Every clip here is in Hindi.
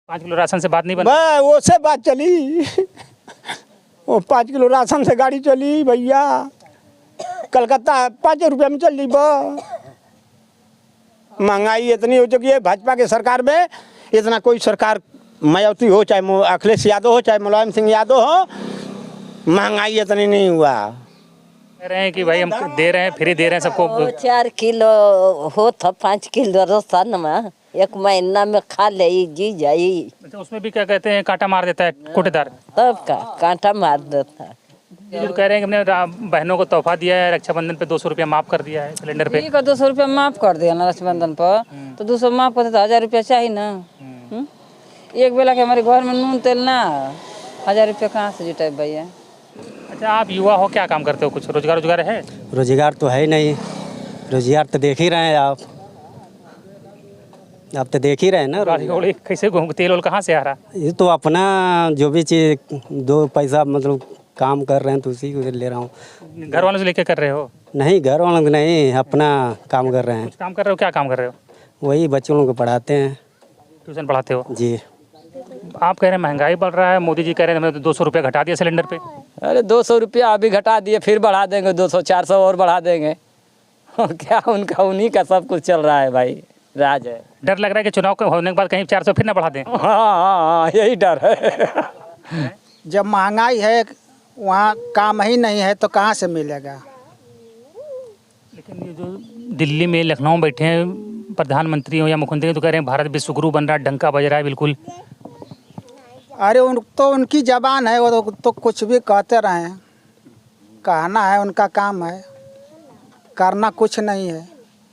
5 किलो राशन से बात नहीं बनी? वो से बात चली वो 5 किलो राशन से गाड़ी चली भैया। कलकत्ता 5 रुपये में चल ली महंगाई इतनी हो चुकी है भाजपा के सरकार में। इतना कोई सरकार मायावती हो चाहे अखिलेश यादव हो चाहे मुलायम सिंह यादव हो, महंगाई इतनी नहीं हुआ। कह रहे हैं कि भाई हम दे रहे हैं, फ्री दे रहे हैं सबको। 4 किलो हो था 5 किलो राशन में 1 महीना में खा ले जी जाई। अच्छा, उसमें भी क्या कहते हैं कांटा मार देता है कोटेदार। तब का कांटा मार देता है। ये जो कह रहे हैं कि हमने बहनों को तोहफा दिया है, रक्षाबंधन पे 200 रुपया माफ कर दिया है सिलेंडर पे। ठीक है, 200 रुपया माफ कर दिया ना रक्षाबंधन पर, तो 200 माफ करते तो 1000 रुपया चाहिए ना। एक बेला के हमारे घर में नून तेल ना 1000 रुपया कहाँ से जुटाए भैया। अच्छा, आप युवा हो, क्या काम करते हो? कुछ रोजगार है? रोजगार तो है ही नहीं। रोजगार तो देख ही रहे हैं आप तो देख ही रहे हैं ना। गाड़ी घोड़ी कैसे तेल ओल कहाँ से आ रहा? ये तो अपना जो भी चीज़ 2 पैसा मतलब काम कर रहे हैं तो उसी को ले रहा हूँ। घर वालों से लेके कर रहे हो? नहीं, घर वालों से नहीं, अपना काम कर रहे हैं। कुछ काम कर रहे हो? क्या काम कर रहे हो? वही बच्चों लोगों को पढ़ाते हैं। ट्यूशन पढ़ाते हो जी। आप कह रहे हैं महंगाई बढ़ रहा है, मोदी जी कह रहे हैं हमने 200 रुपया घटा दिया सिलेंडर पे। अरे 200 रुपया अभी घटा दिए, फिर बढ़ा देंगे 200-400 और बढ़ा देंगे। क्या उनका उन्हीं का सब कुछ चल रहा है भाई, राज है। डर लग रहा है कि चुनाव होने के बाद कहीं 400 फिर ना बढ़ा दें। हाँ, यही डर है। जब महंगाई है वहाँ काम ही नहीं है तो कहाँ से मिलेगा। लेकिन ये जो दिल्ली में लखनऊ में बैठे हैं प्रधानमंत्री हो या मुख्यमंत्री तो कह रहे हैं भारत विश्वगुरु बन रहा है, डंका बज रहा है बिल्कुल। अरे तो उनकी जबान है, वो तो कुछ भी कहते रहें, कहना है उनका काम है, करना कुछ नहीं है।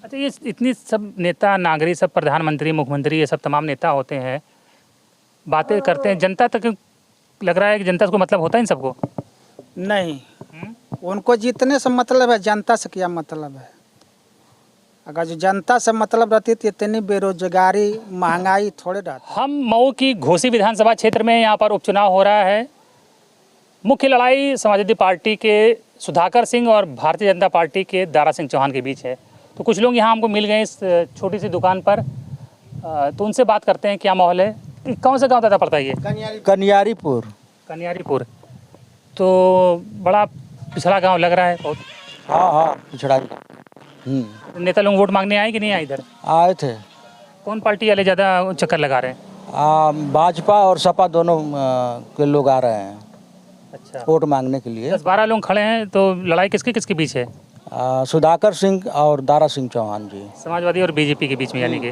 अच्छा, ये इतनी सब नेता नागरिक सब प्रधानमंत्री मुख्यमंत्री ये सब तमाम नेता होते हैं, बातें करते हैं, जनता तक लग रहा है कि जनता को मतलब होता है इन सबको? नहीं, उनको जीतने से मतलब है, जनता से क्या मतलब है। अगर जो जनता से मतलब रहती तो इतनी बेरोजगारी महंगाई थोड़े रहती। हम मऊ की घोसी विधानसभा क्षेत्र में यहाँ पर उपचुनाव हो रहा है। मुख्य लड़ाई समाजवादी पार्टी के सुधाकर सिंह और भारतीय जनता पार्टी के दारा सिंह चौहान के बीच है। तो कुछ लोग यहाँ हमको मिल गए इस छोटी सी दुकान पर, तो उनसे बात करते हैं क्या माहौल है। कौन सा गाँव दादा पड़ता है ये? कन्यारीपुर। तो बड़ा पिछड़ा गांव लग रहा है बहुत। हाँ, पिछड़ा। नेता लोग वोट मांगने आए कि नहीं आए? इधर आए थे। कौन पार्टी वाले ज़्यादा चक्कर लगा रहे हैं? भाजपा और सपा दोनों के लोग आ रहे हैं। अच्छा, वोट मांगने के लिए 10-12 लोग खड़े हैं। तो लड़ाई किसके बीच है? सुधाकर सिंह और दारा सिंह चौहान जी, समाजवादी और बीजेपी के बीच में। यानी कि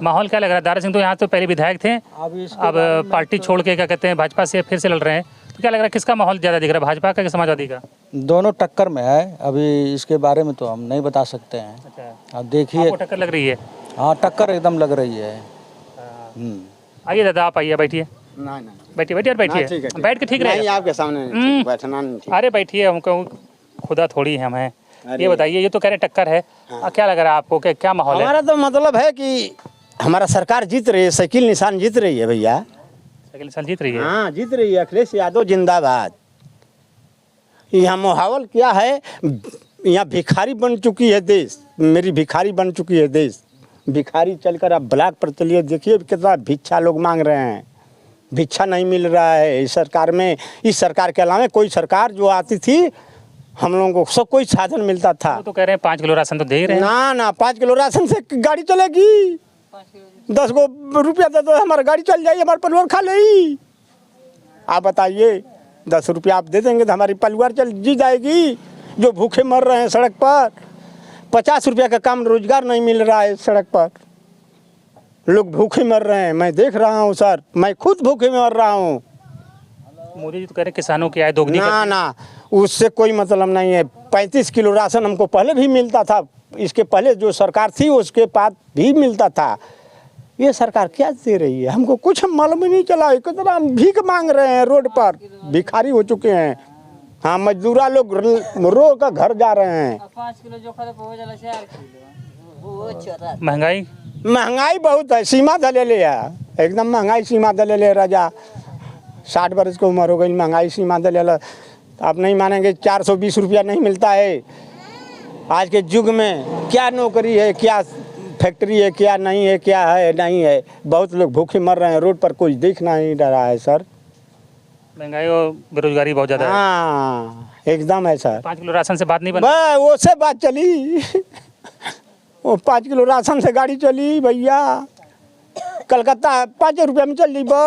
माहौल क्या लग रहा है? दारा सिंह तो यहाँ तो पहले विधायक थे, अब पार्टी छोड़ के क्या कहते हैं भाजपा से फिर से लड़ रहे हैं। तो क्या लग रहा है किसका माहौल ज़्यादा दिख रहा है, भाजपा का कि समाजवादी का? दोनों टक्कर में है। अभी इसके बारे में तो हम नहीं बता सकते हैं। अच्छा, अब देखिए। टक्कर लग रही है? हाँ, टक्कर एकदम लग रही है। आइए दादा, आप आइए, बैठिए। बैठिए और बैठिए, बैठ के ठीक रहे आपके सामने बैठना नहीं। अरे बैठिए, हमको खुदा थोड़ी है हमें। ये बताइए, ये तो कह रहे टक्कर है। क्या लग रहा है आपको, क्या माहौल है? हमारा तो मतलब है कि हमारा सरकार जीत रही है, साइकिल निशान जीत रही है भैया। साइकिल निशान जीत रही है? हाँ, जीत रही है। अखिलेश यादव जिंदाबाद। यहाँ माहौल क्या है, यहाँ भिखारी बन चुकी है देश, मेरी भिखारी बन चुकी है देश। भिखारी चलकर आप ब्लॉक पर चलिए, देखिए कितना भिक्षा लोग मांग रहे हैं, भिक्षा नहीं मिल रहा है इस सरकार में। इस सरकार के अलावा कोई सरकार जो आती थी हम लोगों को सब कोई साधन मिलता था। तो कह रहे हैं 5 किलो राशन तो दे ही रहे हैं। ना 5 किलो राशन से गाड़ी चलेगी? 10 रुपया दे दो, हमारी गाड़ी चल जाएगी, हमारा परिवार खा ले। आप बताइए, 10 रुपया आप दे देंगे तो हमारी परिवार जी जाएगी। जो भूखे मर रहे हैं सड़क पर, 50 रुपया का काम रोजगार नहीं मिल रहा है सड़क पर, लोग भूखे मर रहे हैं। मैं देख रहा हूँ सर, मैं खुद भूखे मर रहा हूँ। मोदी जी तो कह रहे किसानों की आय दोगुनी। ना, उससे कोई मतलब नहीं है। 35 किलो राशन हमको पहले भी मिलता था, इसके पहले जो सरकार थी उसके बाद भी मिलता था। ये सरकार क्या दे रही है हमको कुछ मालूम ही नहीं चला। कितना हम भीख मांग रहे हैं, रोड पर भिखारी हो चुके हैं। हाँ, मजदूरा लोग रो कर घर जा रहे हैं। 5 किलो जो खा हो जाला 4 किलो। महंगाई बहुत है, सीमा धले ले एकदम महंगाई सीमा धले ले राजा। 60 वर्ष की उम्र हो गई, महंगाई सीमा धले। आप नहीं मानेंगे, 420 रुपया नहीं मिलता है आज के युग में। क्या नौकरी है, क्या फैक्ट्री है क्या नहीं है, क्या है नहीं है। बहुत लोग भूखे मर रहे हैं, रोड पर कुछ दिख नहीं रहा है सर। महंगाई और बेरोजगारी बहुत ज़्यादा है। हाँ एकदम है सर। 5 किलो राशन से बात नहीं बन। बस वो से बात चली वो 5 किलो राशन से गाड़ी चली भैया। कलकत्ता 5 रुपये में चल दी बा।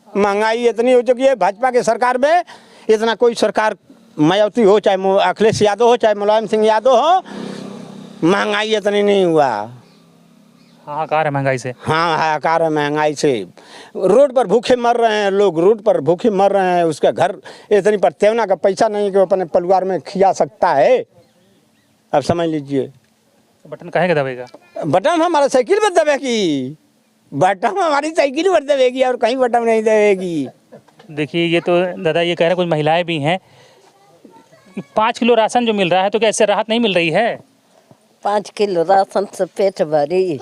महंगाई इतनी हो चुकी है भाजपा के सरकार में। इतना कोई सरकार मायावती हो, चाहे अखिलेश यादव हो, चाहे मुलायम सिंह यादव हो, महंगाई इतनी नहीं हुआ। हाहाकार है महंगाई से। हाँ हाहाकार है महंगाई से। रोड पर भूखे मर रहे हैं लोग, रोड पर भूखे मर रहे हैं। उसका घर इतनी पर तेवना का पैसा नहीं कि वो अपने परिवार में खिला सकता है। अब समझ लीजिए। बटन काहे का दबेगा? बटन हमारा साइकिल पर दबेगी, बटन हमारी साइकिल पर दबेगी और कहीं बटन नहीं दबेगी। देखिए ये तो दादा ये कह रहे हैं, कुछ महिलाएं भी हैं। 5 किलो राशन जो मिल रहा है तो क्या इससे राहत नहीं मिल रही है? 5 किलो राशन से पेट भरी।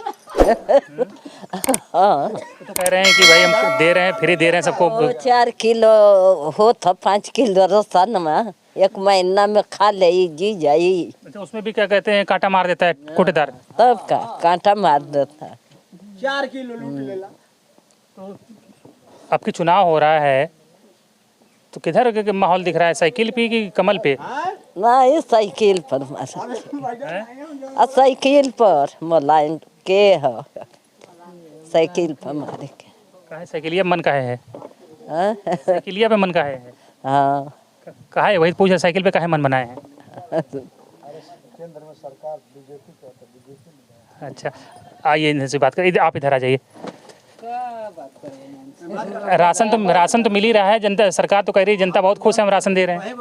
हाँ तो कह रहे हैं कि भाई हम दे रहे हैं, फ्री दे रहे हैं सबको। 4 किलो हो था 5 किलो राशन में 1 महीना में खा ले जी जाई। अच्छा उसमें भी क्या कहते हैं, कांटा मार देता है कोटेदार। तब का कांटा मार देता। 4 किलो लूट लेला। आपकी चुनाव हो रहा है तो किधर के माहौल दिख रहा है, साइकिल पे कि कमल पे? ना ये साइकिल पर मारे। साइकिल पर मुलायम के है, साइकिल पर मारे के। काहे साइकिलिया मन काहे है? हाँ? साइकिलिया पे मन काहे है? हाँ काहे वही पूछ रहे, साइकिल पे काहे मन बनाए हैं? अच्छा आइए इनसे बात करें। आप इधर आ जाइए। राशन तो मिल ही रहा है, जनता सरकार तो कह रही है जनता बहुत खुश है, हम राशन दे रहे हैं।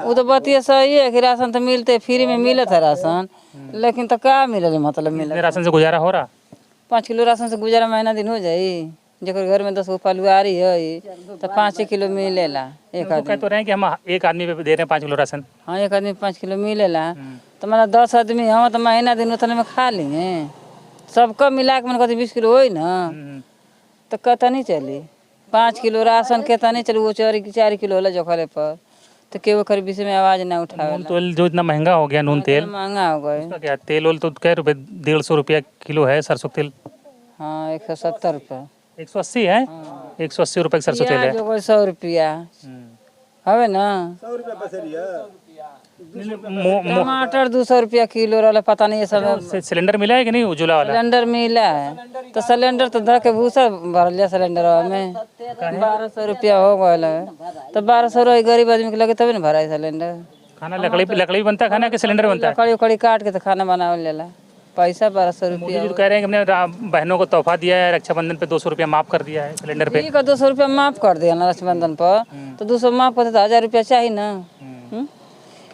वो तो बात ये सही है कि राशन तो मिलते, फ्री में मिलत है राशन, लेकिन तो क्या मिले मतलब मिले। राशन से गुजारा हो रहा? 5 किलो राशन से गुजारा महीना दिन हो जाई। जेकर घर में 10 गो परिवार है तो 5 किलो मिलेला एक तो आदमी। कह तो रहे हैं कि हम एक आदमी पे दे रहे हैं 5 किलो राशन। हाँ एक आदमी 5 किलो मिलेला तो मतलब 10 आदमी हम तो महीना दिन उतने में खा लेंगे। सबका मिला के मन कहते 20 किलो हो ना तो कहता नहीं चली। 5 किलो राशन कहता नहीं चली। वो 4 किलो होला जोखले पर तो केवल कर विषय में आवाज ना उठावे। तेल जो इतना महंगा हो गया, नून तेल महंगा हो गए। उसका क्या तेल ओल तो कै रुपए? 150 रुपया किलो है सरसों तेल। हाँ 170 रुपये। 180 है? 180 रुपये का सरसों तेल है। 100 रुपया हवे ना। टमाटर 200 रुपया किलो रहा, पता नहीं ये सब। सिलेंडर मिला है कि नहीं उज्ज्वला वाला? सिलेंडर मिला है तो सिलेंडर तो धर के भूसा भर लिया सिलेंडर में 1200 रुपया हो गया है। तो 1200 रुपया गरीब आदमी के लगे तभी ना भरा सिलेंडर। खाना लकड़ी बनता है, खाना के सिलेंडर बनता है? लकड़ी उकड़ी काट के तो खाना बनावल लेला। पैसा 1200 रुपया। मोदी जी कह रहे हैं कि हमने बहनों को तोहफा दिया है, रक्षाबंधन पे 200 रुपया माफ कर दिया है सिलेंडर पे। ठीक है 200 रुपया माफ कर दिया ना रक्षाबंधन पर, तो 200 माफ करते तो 1000 रुपया चाहिए ना।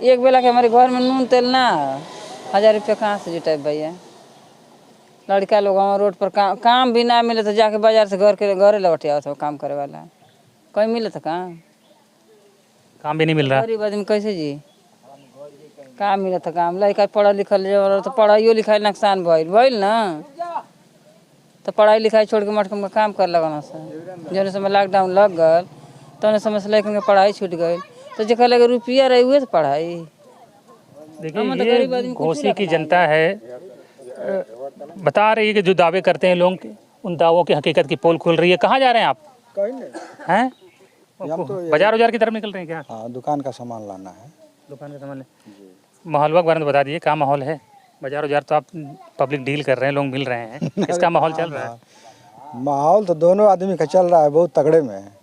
एक बेला के हमारे घर में नून तेल ना 1000 रुपया कहाँ से जुटाए भैया। लड़का लोग हमारे रोड पर काम भी ना मिले तो जाके बाजार से घरे लौट आओ तो काम करे वाला कहीं मिले तो काम भी नहीं मिल रहा। गरीब आदमी कैसे जी काम मिले तो काम। लड़का पढ़ल लिखल तो पढ़ाइयो लिखाई नुकसान भइल ना तो पढ़ाई लिखाई छोड़ के मटकम का काम कर लगना से। जौन समय लॉकडाउन लग गल तो समय से लड़कन के पढ़ाई छूट गई तो जेकर लगे रुपया रही हुए तो पढ़ाई। देखिए ये घोसी की जनता है, बता रही है कि जो दावे करते हैं लोग उन दावों की हकीकत की पोल खुल रही है। कहाँ जा रहे हैं आप? हैं बाजार की तरफ निकल रहे हैं क्या? हाँ दुकान का सामान लाना है। दुकान का सामान। माहौल के बारे में बता दीजिए, क्या माहौल है? बाजार तो आप पब्लिक डील कर रहे हैं, लोग मिल रहे हैं, इसका माहौल चल रहा है? माहौल तो दोनों आदमी का चल रहा है, बहुत तगड़े में है।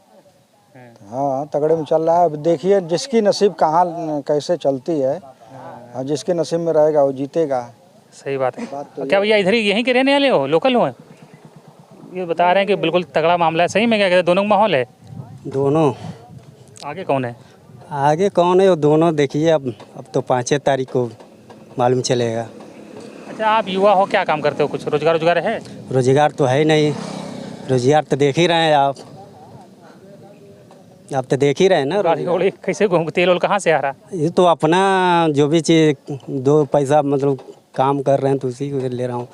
हाँ तगड़े में चल रहा है। अब देखिए जिसकी नसीब कहाँ कैसे चलती है, हाँ जिसके नसीब में रहेगा वो जीतेगा। सही बात है। क्या भैया इधर ही यहीं के रहने वाले हो, लोकल हो? ये बता रहे हैं कि बिल्कुल तगड़ा मामला है। सही में क्या कहते हैं, दोनों का माहौल है? दोनों। आगे कौन है? आगे कौन है वो दोनों देखिए। अब तो 5 तारीख को मालूम चलेगा। अच्छा आप युवा हो, क्या काम करते हो? कुछ रोजगार है? रोजगार तो है नहीं। रोजगार तो देख ही रहे हैं आप तो देख ही रहे हैं ना। गाड़ी घोड़ी कैसे तेल कहाँ से आ रहा? ये तो अपना जो भी चीज़ 2 पैसा मतलब काम कर रहे हैं तो उसी को ले रहा हूँ।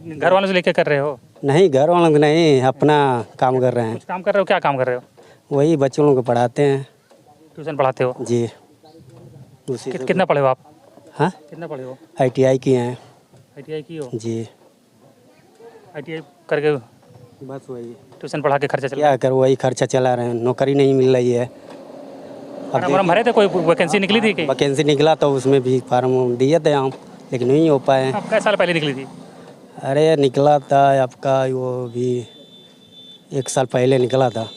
घर वालों से लेके कर रहे हो? नहीं घर वालों को नहीं, अपना काम कर रहे हैं। कुछ काम कर रहे हो? क्या काम कर रहे हो? वही बच्चों लोगों को पढ़ाते हैं। ट्यूशन पढ़ाते हो? जी। उसी कितना पढ़े हो आप? हाँ कितना पढ़े हो? ITI किए हैं। ITI की हो? जी ITI करके बस वही ट्यूशन पढ़ा के खर्चा चल क्या कर वही खर्चा चला रहे हैं, नौकरी नहीं मिल रही है। अब फॉर्म भरे थे, कोई वैकेंसी निकली थी कि? वैकेंसी निकला तो उसमें भी फार्म दिए थे हम, लेकिन नहीं हो पाए। अब कई साल पहले निकली थी? अरे निकला था आपका वो भी 1 साल पहले निकला था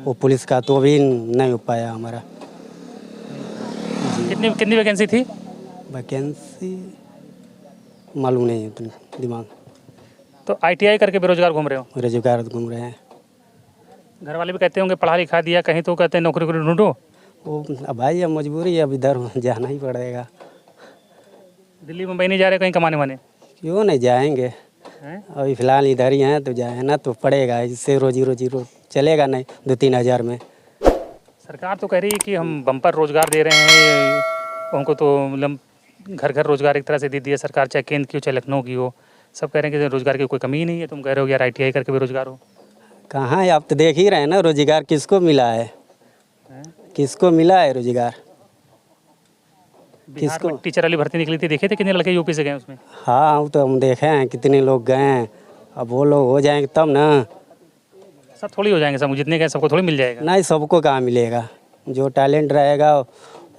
वो पुलिस का, तो भी नहीं हो पाया हमारा। कितनी कितनी वैकेंसी थी? वैकेंसी मालूम नहीं है उतना दिमाग। तो ITI करके बेरोजगार घूम रहे हो? रोजगार घूम रहे हैं। घर वाले भी कहते होंगे पढ़ा लिखा दिया कहीं, तो कहते हैं नौकरी को ढूंढो। वो अब भाई अब मजबूरी है, अब इधर जाना ही पड़ेगा। दिल्ली मुंबई नहीं जा रहे कहीं कमाने वाने? क्यों नहीं जाएंगे, हैं? अभी फ़िलहाल इधर ही हैं तो जाए ना तो पड़ेगा, इससे रोजी चलेगा नहीं 2-3 हज़ार में। सरकार तो कह रही है कि हम बम्पर रोजगार दे रहे हैं उनको, तो मतलब घर घर रोजगार एक तरह से दे दिया सरकार, चाहे केंद्र की हो चाहे लखनऊ की हो। सब कह रहे हैं कि रोजगार की कोई कमी ही नहीं है। तुम कह रहे हो यार ITI करके बेरोजगार हो। कहाँ है, आप तो देख ही रहे हैं ना रोजगार किसको मिला है, किसको मिला है रोजगार, बिहार में टीचर वाली भर्ती निकली थी, देखे थे कितने लड़के यूपी से गए उसमें? हाँ वो तो हम देखे हैं कितने लोग गए हैं। अब वो लोग हो जाएंगे तब ना। सब थोड़ी हो जाएंगे, सब जितने गए सबको थोड़ी मिल जाएगा। नहीं सबको कहाँ मिलेगा, जो टैलेंट रहेगा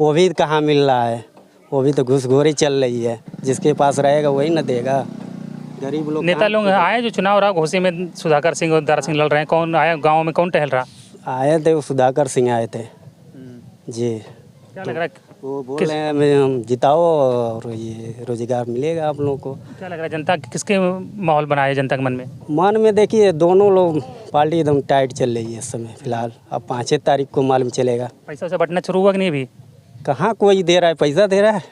वो भी कहाँ मिल रहा है, वो भी तो घूसखोरी चल रही है, जिसके पास रहेगा वही ना देगा। गरीब लोग नेता लोग आए जो चुनाव रहा घोसी में, सुधाकर सिंह और दारा सिंह लड़ रहे हैं, कौन आया गाँव में, कौन टहल रहा? आए थे, वो सुधाकर सिंह आए थे जी। क्या लग रहा है, वो बोल रहे हैं हम जिताओ और ये रोजगार मिलेगा आप लोगों को। क्या लग रहा है जनता किसके माहौल बना है जनता के मन में? मन में देखिए दोनों लोग पार्टी एकदम टाइट चल रही है इस समय फिलहाल। अब 5 तारीख को मालूम चलेगा। पैसा से बंटना शुरू हुआ कि नहीं अभी? कहाँ कोई दे रहा है, पैसा दे रहा है,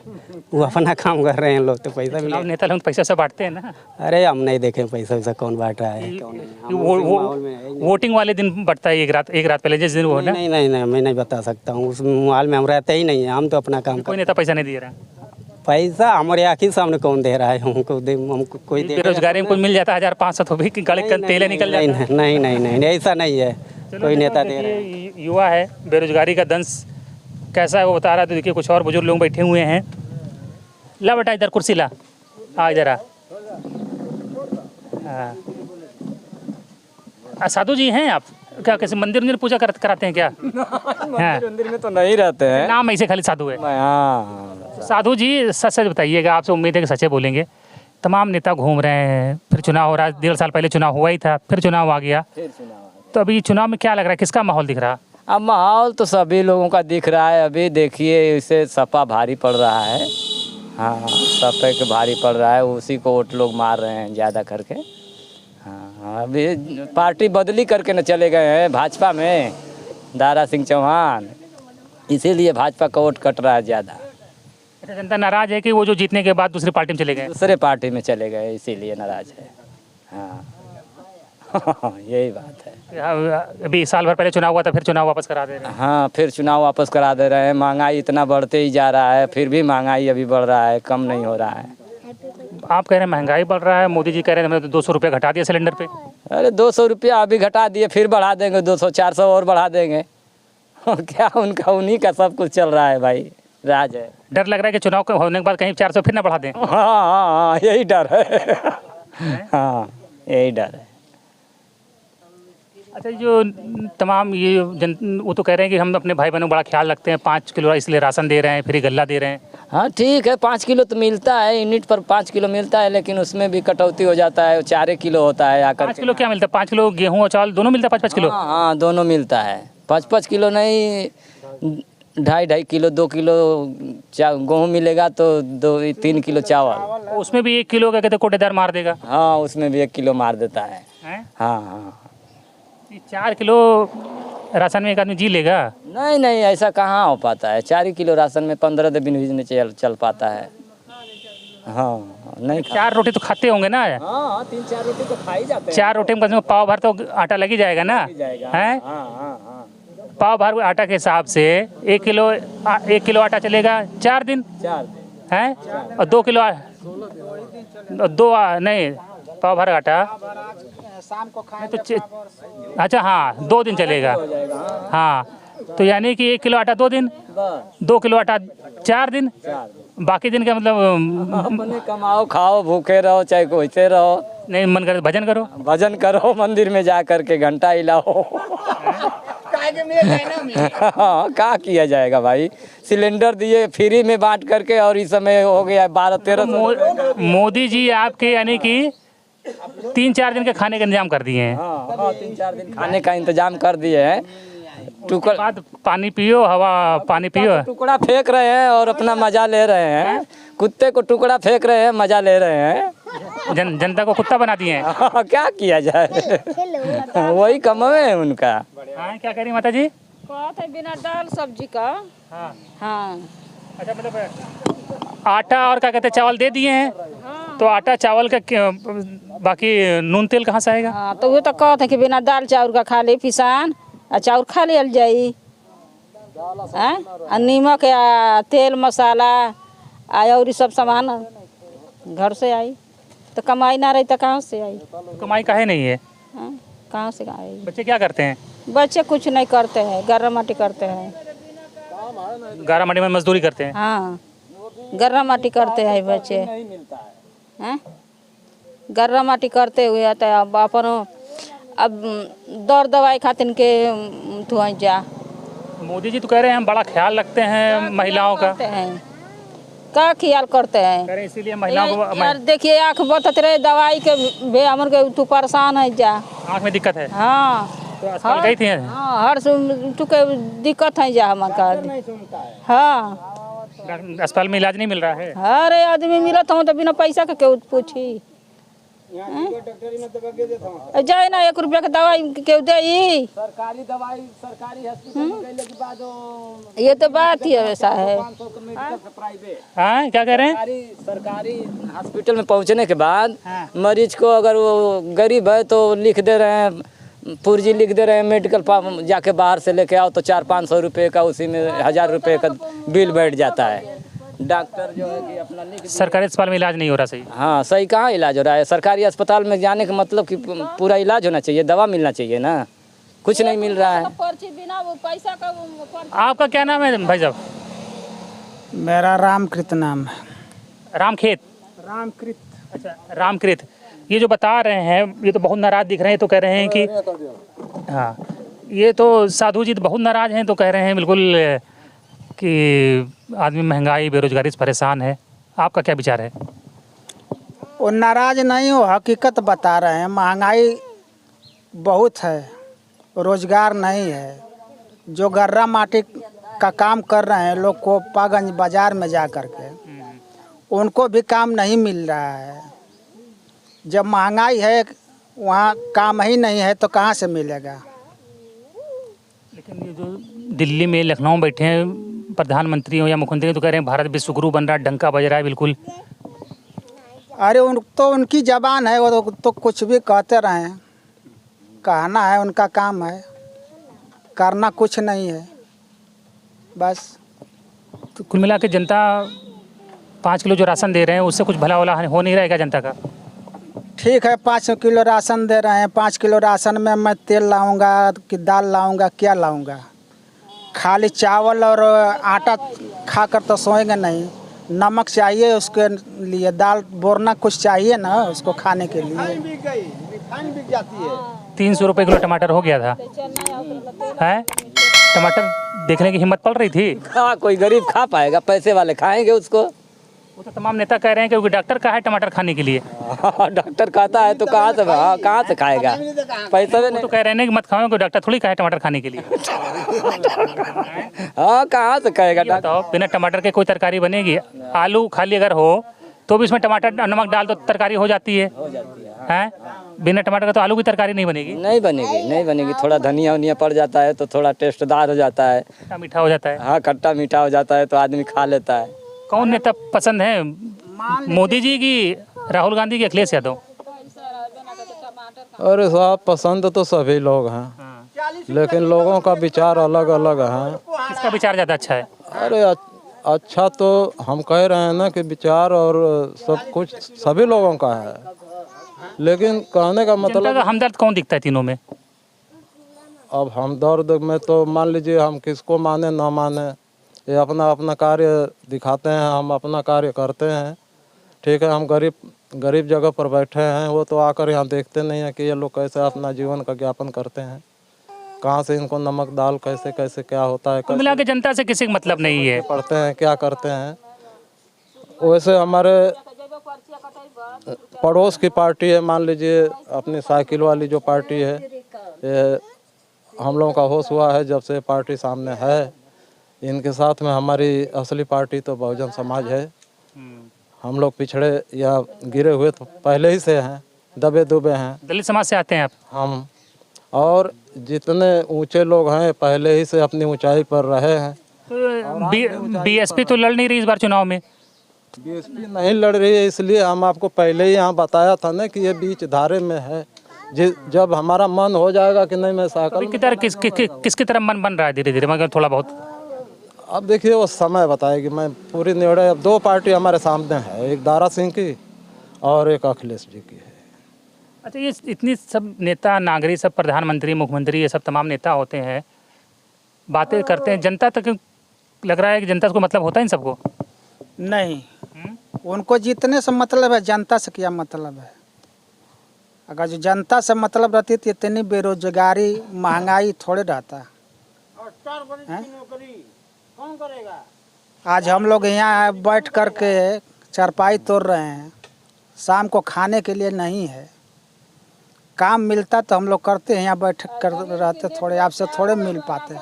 वो अपना काम कर रहे हैं लोग, तो पैसा चुनाव मिले। नेता लोग पैसा से बांटते हैं ना। अरे हम नहीं देखें पैसा वैसा कौन बांट रहा है कौन नहीं। हम उसी माहौल में है ही नहीं। वोटिंग वाले दिन बढ़ता है, एक रात पहले जिस दिन वो है ना। नहीं नहीं नहीं मैं नहीं बता सकता हूँ, उस माहौल में हम रहते ही नहीं है, हम तो अपना काम कोई नेता पैसा नहीं दे रहा। पैसा हमारे आँखी सामने कौन दे रहा है, हमको कोई दे। बेरोजगारी में कुछ मिल जाता है 1500 तो भी गाड़ी का तेल निकल जाता है। नहीं नहीं नहीं ऐसा नहीं है, कोई नेता दे रहा है। देखिए, युवा है, बेरोजगारी का दंश कैसा है वो बता रहा है। तो देखिए कुछ और बुजुर्ग लोग बैठे हुए हैं। ला बेटा इधर कुर्सी ला, आ इधर आ। साधु जी हैं आप क्या, किसी मंदिर पूजा कराते हैं क्या? मंदिर में तो नहीं रहते हैं, नाम ऐसे खाली साधु है। हाँ। साधु जी सच सच बताइएगा, आपसे उम्मीद है कि सच्चे बोलेंगे। तमाम नेता घूम रहे हैं, फिर चुनाव हो रहा है, 1.5 साल पहले चुनाव हुआ ही था, फिर चुनाव आ गया, तो अभी चुनाव में क्या लग रहा है, किसका माहौल दिख रहा? अब माहौल तो सभी लोगों का दिख रहा है। अभी देखिए इसे सपा भारी पड़ रहा है, हाँ सपा के भारी पड़ रहा है, उसी को वोट लोग मार रहे हैं ज़्यादा करके। हाँ अभी पार्टी बदली करके न चले गए हैं भाजपा में, दारा सिंह चौहान, इसीलिए भाजपा का वोट कट रहा है ज़्यादा। अच्छा, जनता नाराज है कि वो जो जीतने के बाद दूसरी पार्टी में चले गए? दूसरे पार्टी में चले गए इसीलिए नाराज है। हाँ यही बात है। अभी साल भर पहले चुनाव हुआ था, फिर चुनाव वापस करा दे रहे हैं। हाँ फिर चुनाव वापस करा दे रहे हैं। महंगाई इतना बढ़ते ही जा रहा है, फिर भी महंगाई अभी बढ़ रहा है, कम नहीं हो रहा है। आप कह रहे हैं महंगाई बढ़ रहा है, मोदी जी कह रहे हैं हमने तो 200 रुपये घटा दिया सिलेंडर पे। अरे 200 रुपया अभी घटा दिए, फिर बढ़ा देंगे 200-400 और बढ़ा देंगे। क्या उनका उन्हीं का सब कुछ चल रहा है भाई, राज है। डर लग रहा है कि चुनाव होने के बाद कहीं 400 फिर ना बढ़ा दें। हाँ यही डर है। हाँ यही डर है। अच्छा, जो तमाम ये वो तो कह रहे हैं कि हम अपने भाई बहनों का बड़ा ख्याल रखते हैं, 5 किलो इसलिए राशन दे रहे हैं, फ्री गल्ला दे रहे हैं। हाँ ठीक है, 5 किलो तो मिलता है, यूनिट पर 5 किलो मिलता है, लेकिन उसमें भी कटौती हो जाता है, 4 किलो होता है आकर। 5 किलो क्या मिलता है? 5 किलो गेहूँ और चावल दोनों मिलता है? 5-5 किलो? हाँ दोनों मिलता है। 5-5 किलो नहीं, 2.5 किलो, 2 किलो गेहूँ मिलेगा तो 2-3 किलो चावल। उसमें भी 1 किलो का कहते कोटेदार मार देगा। हाँ उसमें भी 1 किलो मार देता है। हैं? हाँ हाँ 4 किलो राशन में एक आदमी जी लेगा? नहीं नहीं ऐसा कहाँ हो पाता है। 4 किलो राशन में 15 दिन भी नहीं चल पाता है। हाँ नहीं 4 रोटी तो खाते होंगे ना? हाँ 3-4 रोटी तो खा ही जाते हैं। 4 रोटी में कम से कम पाव भर तो आटा लग ही जाएगा ना? हैं? हाँ पाव भर आटा के हिसाब से 1 किलो आटा चलेगा 4 दिन 4 दिन हैं, और 2 किलो नहीं पाव भर आटा शाम को खाएं तो अच्छा हाँ 2 दिन चलेगा। हाँ तो यानी कि 1 किलो आटा 2 दिन, 2 किलो आटा 4 दिन, बाकी दिन का मतलब अपने कमाओ खाओ भूखे रहो चाहे कोईसे रहो, नहीं मन करे तो भजन करो। भजन करो मंदिर में जा करके घंटा हिलाओ। हाँ क्या किया जाएगा भाई, सिलेंडर दिए फ्री में बांट करके और इस समय हो गया 12-13 मोदी जी आपके यानी कि 3-4 दिन के खाने का इंतजाम कर दिए हैं। हाँ 3-4 दिन खाने का इंतजाम कर दिए हैं। उसके बाद पानी पियो, हवा पानी पियो। टुकड़ा फेंक रहे हैं और अपना मजा ले रहे हैं, कुत्ते को टुकड़ा फेंक रहे हैं, मजा ले रहे हैं। जनता को कुत्ता बना दिए हैं। हाँ, क्या किया जाए, वही कम है उनका। हाँ क्या कह रही माता जी? कहते हैं बिना दाल सब्जी का। हाँ हाँ अच्छा, मतलब आटा और क्या कहते हैं चावल दे दिए हैं, तो आटा चावल का बाकी नून तेल कहाँ से आएगा? हाँ तो वो तो कहते हैं कि बिना दाल चाउर का खा ले पिसान, और चाउर खा लियल जाई, और नीमक या तेल मसाला और सब सामान घर से आई, तो कमाई ना रही तो कहाँ से आई? कमाई काहे नहीं है? हाँ, कहाँ से आई? बच्चे क्या करते हैं? बच्चे कुछ नहीं करते हैं, गर्रा माटी करते हैं। गारा मंडी में मजदूरी करते हैं। हाँ गर्रा माटी करते हैं बच्चे, हैं गर्रा माटी करते हुए तो अब अपन अब दौड़ दवाई खातिर के धुआं जा। मोदी जी तो कह रहे हैं हम बड़ा ख्याल रखते हैं महिलाओं का। करते हैं का ख्याल करते हैं? कह रहे हैं इसीलिए महिलाओं को यार देखिए आँख बतत रहे दवाई के बे हमन के तू परेशान है जा। आँख में दिक्कत है हाँ तो अस्पताल गई थी? हाँ हर टुके दिक्कत है जा हमन का। हाँ अस्पताल में इलाज नहीं मिल रहा है। अरे आदमी मिलत हूँ तो बिना पैसा के केहू पूछी जाए ना 1 रुपया के दवाई केहू दे। सरकारी दवाई सरकारी हॉस्पिटल में गए के बाद ये तो बात ही ऐसा है। हाँ क्या कह रहे हैं? सरकारी हॉस्पिटल में पहुंचने के बाद मरीज को अगर वो गरीब है तो लिख दे रहे हैं, पुर्जी लिख दे रहे हैं, मेडिकल जाके बाहर से लेके आओ तो 400-500 रुपये का, उसी में 1000 रुपये का बिल बैठ जाता है। डॉक्टर जो है कि अपना लिख सरकारी अस्पताल में इलाज नहीं हो रहा सही। हाँ सही कहाँ इलाज हो रहा है? सरकारी अस्पताल में जाने का मतलब कि पूरा इलाज होना चाहिए, दवा मिलना चाहिए ना, कुछ नहीं मिल रहा है। पर्ची बिना वो पैसा का आपका क्या नाम है भाई साहब? मेरा रामकृत नाम है। रामखेत? रामकृत। अच्छा रामकृत। ये जो बता रहे हैं ये तो बहुत नाराज दिख रहे हैं, तो कह रहे हैं कि हाँ ये तो साधु जी तो बहुत नाराज हैं, तो कह रहे हैं बिल्कुल कि आदमी महंगाई बेरोजगारी से परेशान है। आपका क्या विचार है? वो नाराज नहीं हो, हकीकत बता रहे हैं। महंगाई बहुत है, रोजगार नहीं है। जो गर्रा माटी का काम कर रहे हैं लोग कोपागंज बाजार में जा कर के, उनको भी काम नहीं मिल रहा है। जब महंगाई है वहाँ काम ही नहीं है तो कहाँ से मिलेगा? लेकिन ये जो दिल्ली में लखनऊ में बैठे हैं प्रधानमंत्री हो या मुख्यमंत्री तो कह रहे हैं भारत विश्वगुरु बन रहा है, डंका बज रहा है बिल्कुल। अरे उनकी जबान है, वो तो कुछ भी कहते रहें, कहना है उनका काम है, करना कुछ नहीं है बस। तो कुल मिला के जनता 5 किलो जो राशन दे रहे हैं उससे कुछ भला वाला हो नहीं रहेगा जनता का? ठीक है 5 किलो राशन दे रहे हैं, 5 किलो राशन में मैं तेल लाऊंगा कि दाल लाऊंगा, क्या लाऊंगा? खाली चावल और आटा खाकर तो सोएंगे नहीं, नमक चाहिए उसके लिए, दाल बोरना कुछ चाहिए ना उसको खाने के लिए। 300 रुपये किलो टमाटर हो गया था है? टमाटर देखने की हिम्मत पड़ रही थी? हाँ कोई गरीब खा पाएगा? पैसे वाले खाएंगे उसको। वो तो तमाम नेता कह रहे हैं क्योंकि डॉक्टर कहा है टमाटर खाने के लिए। डॉक्टर कहता है तो कहाँ से खाएगा? पैसा भी वो तो कह रहे हैं कि मत खाओ, डॉक्टर थोड़ी कहा है टमाटर खाने के लिए। हाँ कहाँ से खाएगा? बताओ बिना टमाटर के कोई तरकारी बनेगी? आलू खाली अगर हो तो भी इसमें टमाटर नमक डाल दो तरकारी हो जाती है, हैं? बिना टमाटर का तो आलू की तरकारी नहीं बनेगी। नहीं बनेगी। थोड़ा धनिया वनिया पड़ जाता है तो थोड़ा टेस्टदार हो जाता है, खट्टा मीठा हो जाता है। हाँ खट्टा मीठा हो जाता है तो आदमी खा लेता है। कौन नेता पसंद है, मोदी जी की, राहुल गांधी की, अखिलेश यादव? अरे साहब पसंद तो सभी लोग हैं, लेकिन लोगों का विचार अलग अलग है। किसका विचार ज़्यादा अच्छा है? अरे अच्छा तो हम कह रहे हैं ना कि विचार और सब कुछ सभी लोगों का है, लेकिन कहने का जनता मतलब का हमदर्द कौन दिखता है तीनों में? अब हमदर्द में तो मान लीजिए हम किसको माने ना माने, ये अपना अपना कार्य दिखाते हैं, हम अपना कार्य करते हैं। ठीक है, हम गरीब जगह पर बैठे हैं, वो तो आकर यहाँ देखते नहीं हैं कि ये लोग कैसे अपना जीवन का ज्ञापन करते हैं, कहाँ से इनको नमक दाल कैसे कैसे क्या होता है, मिला के जनता से किसी का मतलब नहीं है। पढ़ते हैं क्या करते हैं। वैसे हमारे पड़ोस की पार्टी है, मान लीजिए अपनी साइकिल वाली जो पार्टी है, ये हम लोगों का होश हुआ है जब से पार्टी सामने है। इनके साथ में हमारी असली पार्टी तो बहुजन समाज है। हम लोग पिछड़े या गिरे हुए तो पहले ही से हैं, दबे दुबे हैं। दलित समाज से आते हैं आप? हम और जितने ऊंचे लोग हैं पहले ही से अपनी ऊंचाई पर रहे हैं। बीएसपी तो लड़ नहीं रही इस बार चुनाव में? बीएसपी नहीं लड़ रही है, इसलिए हम आपको पहले ही यहाँ बताया था ना कि ये बीच धारे में है। जब हमारा मन हो जाएगा कि नहीं मैं साइकिल की तरह किसकी तरफ मन बन रहा है धीरे धीरे, मगर थोड़ा बहुत? अब देखिए वो समय बताएगी। मैं पूरी निर्णय, अब 2 पार्टी हमारे सामने है, एक दारा सिंह की और एक अखिलेश जी की है। अच्छा, ये इतनी सब नेता नागरिक, सब प्रधानमंत्री मुख्यमंत्री, ये सब तमाम नेता होते हैं, बातें करते हैं, जनता तक लग रहा है कि जनता को मतलब होता है इन सबको? नहीं, उनको जीतने से मतलब है, जनता से क्या मतलब है? अगर जो जनता से मतलब रहती तो इतनी बेरोजगारी महंगाई थोड़े रहता है। आज हम लोग यहाँ बैठ कर के चारपाई तोड़ रहे हैं, शाम को खाने के लिए नहीं है। काम मिलता तो हम लोग करते हैं, यहाँ बैठ कर रहते, थोड़े आपसे थोड़े मिल पाते।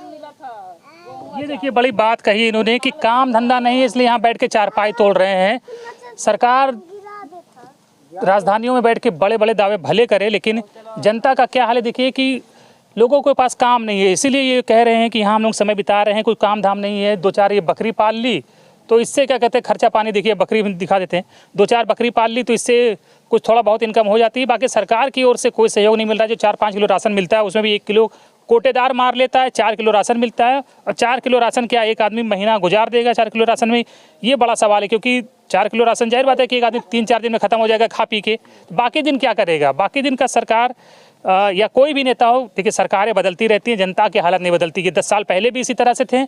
ये देखिए बड़ी बात कही इन्होंने कि काम धंधा नहीं है इसलिए यहाँ बैठ के चारपाई तोड़ रहे हैं। सरकार राजधानियों में बैठ के बड़े बड़े दावे भले करे, लेकिन जनता का क्या हाल है देखिए कि लोगों के पास काम नहीं है, इसीलिए ये कह रहे हैं कि यहाँ हम लोग समय बिता रहे हैं, कोई काम धाम नहीं है। 2-4 ये बकरी पाल ली तो इससे क्या कहते हैं खर्चा पानी, देखिए बकरी दिखा देते हैं, 2-4 बकरी पाल ली तो इससे कुछ थोड़ा बहुत इनकम हो जाती है। बाकी सरकार की ओर से कोई सहयोग नहीं मिल रहा है। जो 4-5 किलो राशन मिलता है उसमें भी 1 किलो कोटेदार मार लेता है, 4 किलो राशन मिलता है। और 4 किलो राशन क्या एक आदमी महीना गुजार देगा 4 किलो राशन में? ये बड़ा सवाल है, क्योंकि 4 किलो राशन जाहिर बात है कि एक आदमी 3-4 दिन में ख़त्म हो जाएगा खा पी के, बाकी दिन क्या करेगा? बाकी दिन का सरकार या कोई भी नेता हो, देखिए सरकारें बदलती रहती हैं, जनता की हालत नहीं बदलती। ये 10 साल पहले भी इसी तरह से थे,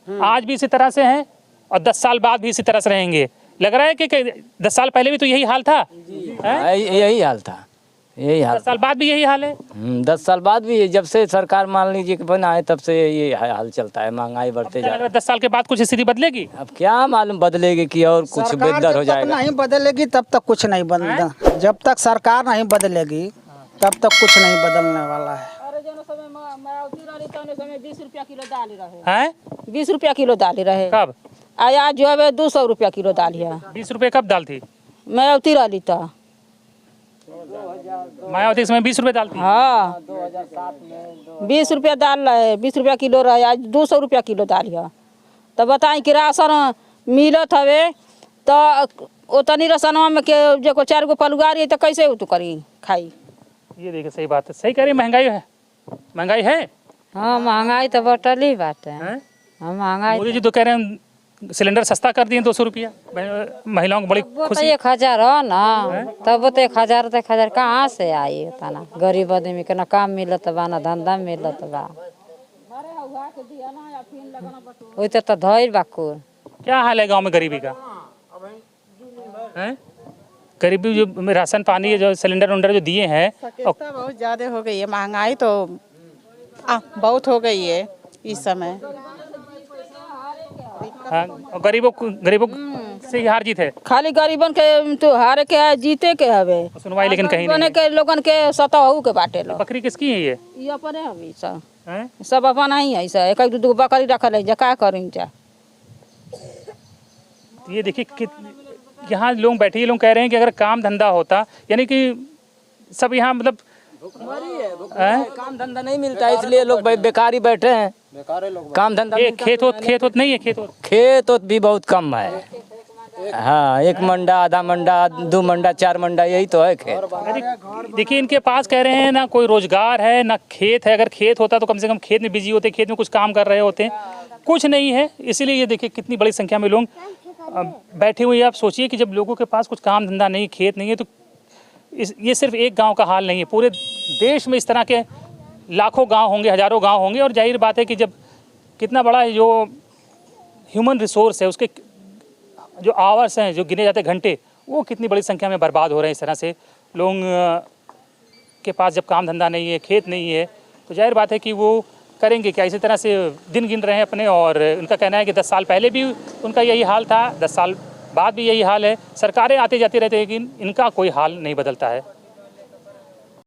आज भी इसी तरह से हैं और 10 साल बाद भी इसी तरह से रहेंगे। लग रहा है कि 10 साल पहले भी तो यही हाल था? यही हाल था, यही हाल। 10 साल बाद भी यही हाल है? 10 साल बाद भी, जब से सरकार मान लीजिए कि बना है तब से ये हाल चलता है, महंगाई बढ़ते जा रहा है। 10 साल के बाद कुछ स्थिति बदलेगी? अब क्या मालूम बदलेगी कि और कुछ बेहतर हो जाएगा? नहीं बदलेगी तब तक कुछ नहीं बदलेगा। जब तक सरकार नहीं बदलेगी तब तक कुछ नहीं बदलने वाला है। 20 रुपया किलो दाल रहे हैं? 20 रुपया किलो दाल रहे। कब? आया जो है 200 रुपया किलो दाल है। 20 रुपये कब दाल थी? मैं अवती रही था, मायावती के समय 20 रुपये दाल थी? हाँ 20 रुपया दाल रहे, 20 रुपया किलो रहे, आज 200 रुपया किलो दाल है। तो बताई कि राशन मिलत हवे तो उतनी राशनवा में के जो 4 गो परिवार है तो कैसे तो करी खाई? ये देखिए सही बात है, सही कह रही, महंगाई है, महंगाई है। हाँ महंगाई तो बटल ही बात है। हाँ महंगाई मोदी जी तो कह रहे हैं सिलेंडर सस्ता कर दिए 200 रुपया, महिलाओं को बड़ी खुशी। 1000 हो ना, तब तो 1000 कहाँ से आई उतना? गरीब आदमी के ना काम मिलत बा ना धंधा मिलत बा, वही तो धैर्य बाकू। क्या हाल है गांव में गरीबी का? गरीबी जो राशन पानी जो सिलेंडर उलेंडर जो दिए हैं बहुत ज़्यादा हो गई है, महंगाई तो बहुत हो गई है इस समय। और गरीबों से ही हार जीत है। खाली गरीबन के तो हारे के है, जीते के हवे सुनवाई लेकिन कहीं नहीं के लोगन के सताहू के बाटे लो। बकरी किसकी है ये अपने हवी सब अपना ही है, सब एक दो बकरी रखल है, जा का करी जा। ये देखिए यहाँ लोग बैठे, ये लोग कह रहे हैं कि अगर काम धंधा होता, यानी कि सब यहाँ मतलब काम धंधा नहीं मिलता है इसलिए लोग बेकारी बैठे हैं। काम धंधा खेत होत नहीं है, खेत भी बहुत कम है। हाँ 1 मंडा, आधा मंडा, 2 मंडा, 4 मंडा, यही तो है खेत। देखिए इनके पास कह रहे हैं ना कोई रोजगार है ना खेत है। अगर खेत होता तो कम से कम खेत में बिजी होते, खेत में कुछ काम कर रहे होते, कुछ नहीं है। इसीलिए ये देखिए कितनी बड़ी संख्या में लोग बैठे हुए हैं। आप सोचिए कि जब लोगों के पास कुछ काम धंधा नहीं, खेत नहीं है, तो ये सिर्फ एक गांव का हाल नहीं है, पूरे देश में इस तरह के लाखों गांव होंगे, हजारों गांव होंगे। और जाहिर बात है कि जब कितना बड़ा जो ह्यूमन रिसोर्स है, उसके जो आवर्स हैं, जो गिने जाते घंटे, वो कितनी बड़ी संख्या में बर्बाद हो रहे हैं इस तरह से। लोगों के पास जब काम धंधा नहीं है, खेत नहीं है, तो जाहिर बात है कि वो करेंगे क्या। इसी तरह से दिन गिन रहे हैं अपने, और उनका कहना है कि 10 साल पहले भी उनका यही हाल था, 10 साल बाद भी यही हाल है। सरकारें आती जाती रहती है, लेकिन इनका कोई हाल नहीं बदलता है।